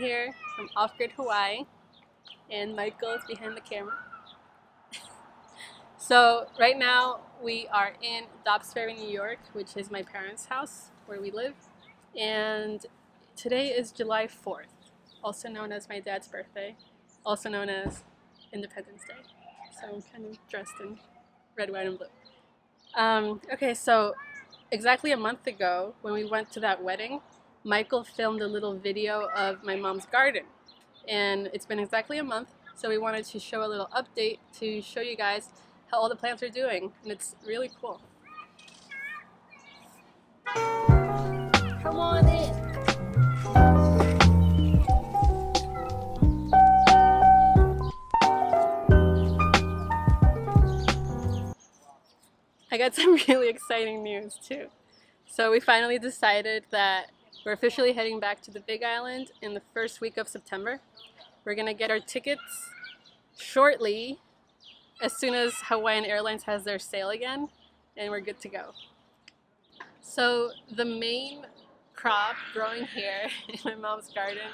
here from Off-Grid Hawaii, and Michael is behind the camera. So right now we are in Dobbs Ferry, New York, which is my parents' house where we live. And today is July 4th, also known as my dad's birthday, also known as Independence Day. So I'm kind of dressed in red, white, and blue. Okay, so exactly a month ago when we went to that wedding, Michael filmed a little video of my mom's garden. And it's been exactly a month, so we wanted to show a little update to show you guys how all the plants are doing, and it's really cool. Come on in. I got some really exciting news too. So we finally decided that we're officially heading back to the Big Island in the first week of September. We're gonna get our tickets shortly, as soon as Hawaiian Airlines has their sale again, and we're good to go. So the main crop growing here in my mom's garden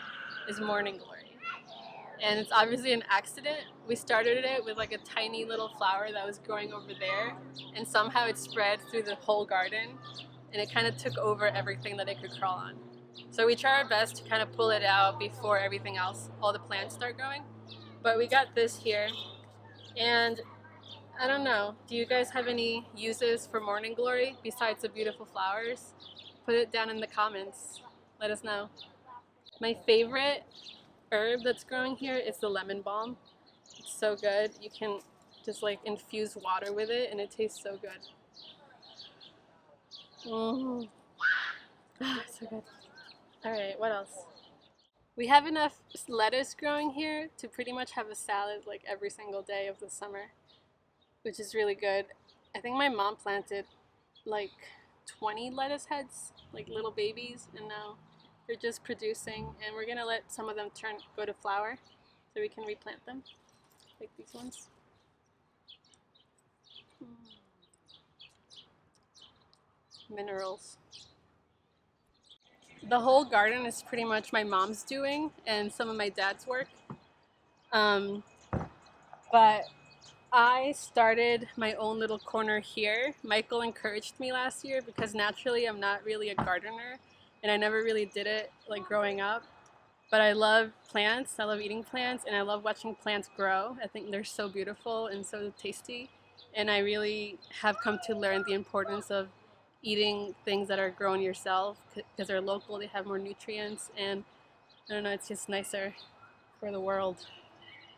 is morning glory. And it's obviously an accident. We started it with like a tiny little flower that was growing over there, and somehow it spread through the whole garden, and it kind of took over everything that it could crawl on. So we try our best to kind of pull it out before everything else, all the plants start growing. But we got this here, and I don't know, do you guys have any uses for morning glory besides the beautiful flowers? Put it down in the comments. Let us know. My favorite herb that's growing here is the lemon balm. It's so good. You can just like infuse water with it and it tastes so good. So good. Alright, what else? We have enough lettuce growing here to pretty much have a salad like every single day of the summer, which is really good. I think my mom planted like 20 lettuce heads, like little babies, and now they're just producing, and we're gonna let some of them go to flower so we can replant them, like these ones. Minerals. The whole garden is pretty much my mom's doing and some of my dad's work. But I started my own little corner here. Michael encouraged me last year because naturally I'm not really a gardener and I never really did it like growing up. But I love plants, I love eating plants, and I love watching plants grow. I think they're so beautiful and so tasty. And I really have come to learn the importance of eating things that are grown yourself because they're local, they have more nutrients, and I don't know, it's just nicer for the world.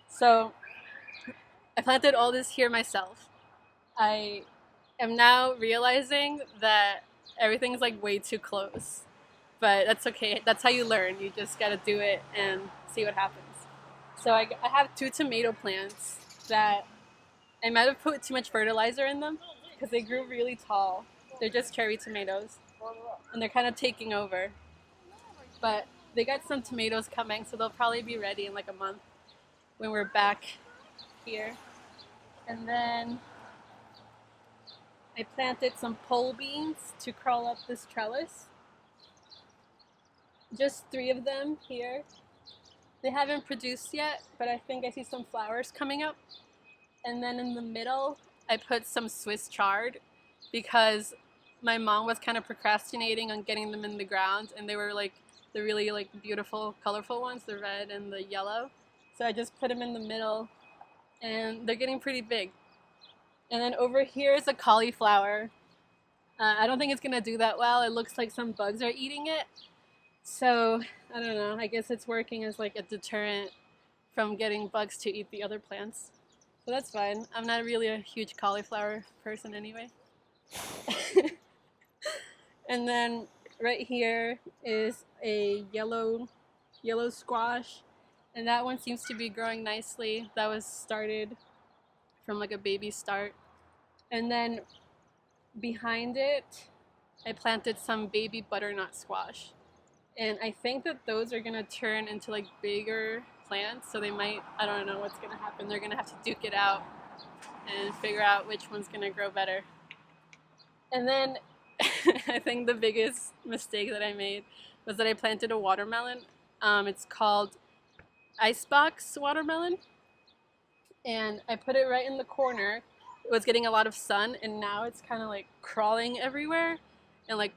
So I planted all this here myself. I am now realizing that everything's like way too close, but that's okay. That's how you learn. You just gotta do it and see what happens. So I have 2 tomato plants that I might have put too much fertilizer in them because they grew really tall. They're just cherry tomatoes and they're kind of taking over. But they got some tomatoes coming, so they'll probably be ready in like a month when we're back here. And then I planted some pole beans to crawl up this trellis. Just 3 of them here. They haven't produced yet, but I think I see some flowers coming up. And then in the middle, I put some Swiss chard because my mom was kind of procrastinating on getting them in the ground, and they were like the really like beautiful, colorful ones, the red and the yellow. So I just put them in the middle, and they're getting pretty big. And then over here is a cauliflower. I don't think it's gonna do that well. It looks like some bugs are eating it. So I don't know, I guess it's working as like a deterrent from getting bugs to eat the other plants. So that's fine. I'm not really a huge cauliflower person anyway. And then right here is a yellow squash, and that one seems to be growing nicely. That was started from like a baby start. And then behind it, I planted some baby butternut squash. And I think that those are gonna turn into like bigger plants, so they might, I don't know what's gonna happen. They're gonna have to duke it out and figure out which one's gonna grow better. And then I think the biggest mistake that I made was that I planted a watermelon It's called Icebox watermelon, and I put it right in the corner. It was getting a lot of sun, and now it's kind of like crawling everywhere and like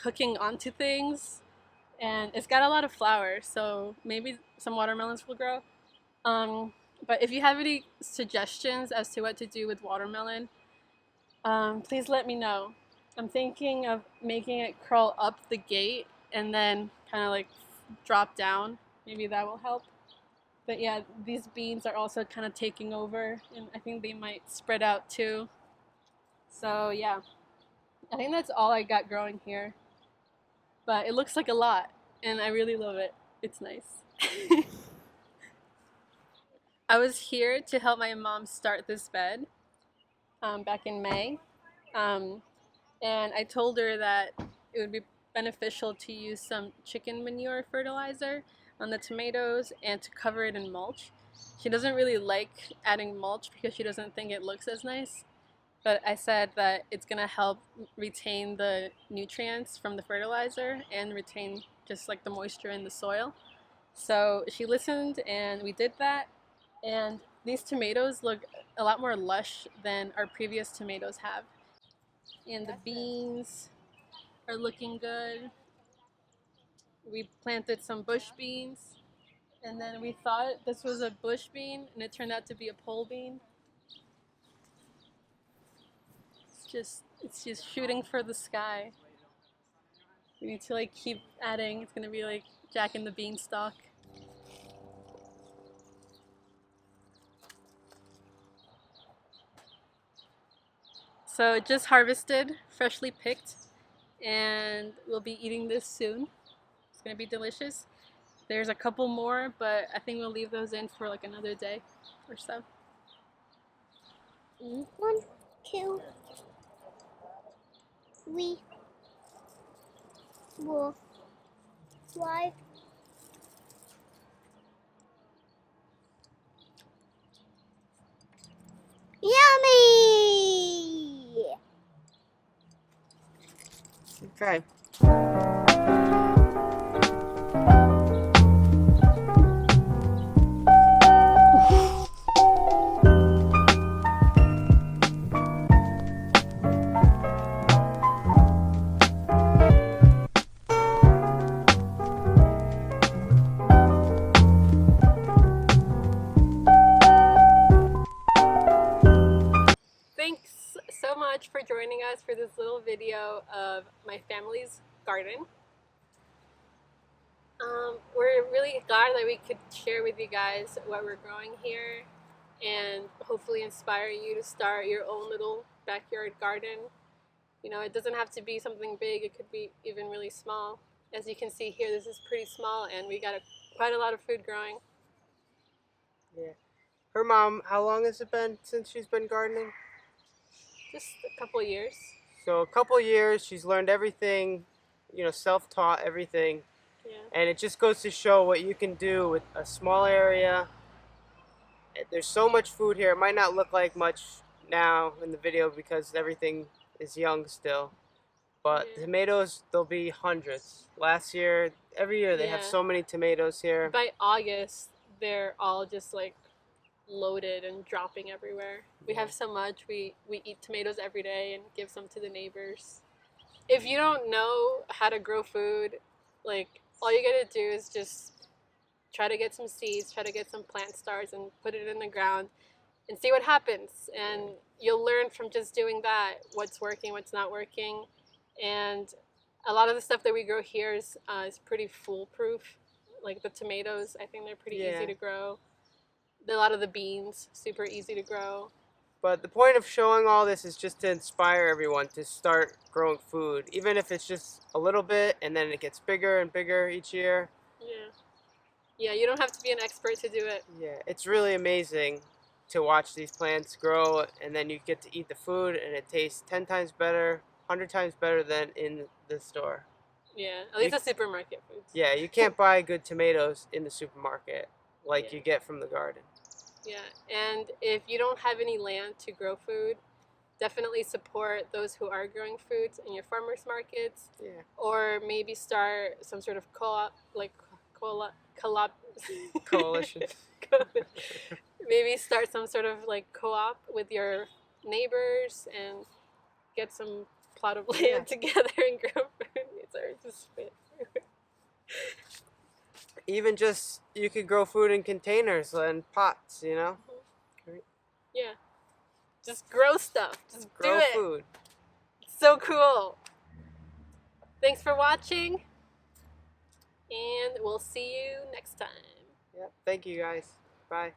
hooking onto things. And it's got a lot of flowers, so maybe some watermelons will grow. Um, but if you have any suggestions as to what to do with watermelon, please let me know. I'm thinking of making it crawl up the gate and then kind of like drop down. Maybe that will help. But yeah, these beans are also kind of taking over, and I think they might spread out too. So yeah, I think that's all I got growing here. But it looks like a lot, and I really love it. It's nice. I was here to help my mom start this bed back in May. Um, and I told her that it would be beneficial to use some chicken manure fertilizer on the tomatoes and to cover it in mulch. She doesn't really like adding mulch because she doesn't think it looks as nice, but I said that it's gonna help retain the nutrients from the fertilizer and retain just like the moisture in the soil. So she listened and we did that, and these tomatoes look a lot more lush than our previous tomatoes have. And the beans are looking good. We planted some bush beans, and then we thought this was a bush bean, and it turned out to be a pole bean. It's just shooting for the sky. We need to like keep adding. It's gonna be like Jack and the Beanstalk. So just harvested, freshly picked, and we'll be eating this soon. It's gonna be delicious. There's a couple more, but I think we'll leave those in for like another day or so. 1, 2, 3, 4, 5. Yummy! Okay. Thanks so much for joining us for this little video of my family's garden. We're really glad that we could share with you guys what we're growing here and hopefully inspire you to start your own little backyard garden. You know, it doesn't have to be something big, it could be even really small. As you can see here, this is pretty small and we got quite a lot of food growing. Yeah. Her mom, how long has it been since she's been gardening? Just a couple years. So a couple years, she's learned everything, self-taught everything. Yeah. And it just goes to show what you can do with a small area. There's so much food here. It might not look like much now in the video because everything is young still. But Yeah. tomatoes, there'll be hundreds. Last year, every year they have Yeah. so many tomatoes here. By August, they're all just like loaded and dropping everywhere. We have so much. We eat tomatoes every day and give some to the neighbors. If you don't know how to grow food, like all you gotta do is just try to get some seeds, try to get some plant starts and put it in the ground and see what happens. And you'll learn from just doing that what's working, what's not working. And a lot of the stuff that we grow here is pretty foolproof. Like the tomatoes, I think they're pretty easy to grow. A lot of the beans, super easy to grow. But the point of showing all this is just to inspire everyone to start growing food, even if it's just a little bit and then it gets bigger and bigger each year. Yeah. Yeah, you don't have to be an expert to do it. Yeah, it's really amazing to watch these plants grow, and then you get to eat the food and it tastes 10 times better, 100 times better than in the store. Yeah, at least the supermarket foods. Yeah, you can't buy good tomatoes in the supermarket like you get from the garden. Yeah, and if you don't have any land to grow food, definitely support those who are growing foods in your farmers markets. Yeah. Or maybe start some sort of co-op, like collab Coalition. Maybe start some sort of like co-op with your neighbors and get some plot of land Yeah. together and grow food. Sorry, just spit. Even just, you could grow food in containers and pots, you know? Yeah. Just grow stuff. Just Grow do it. food. It's so cool. Thanks for watching. And we'll see you next time. Yep. Thank you guys. Bye.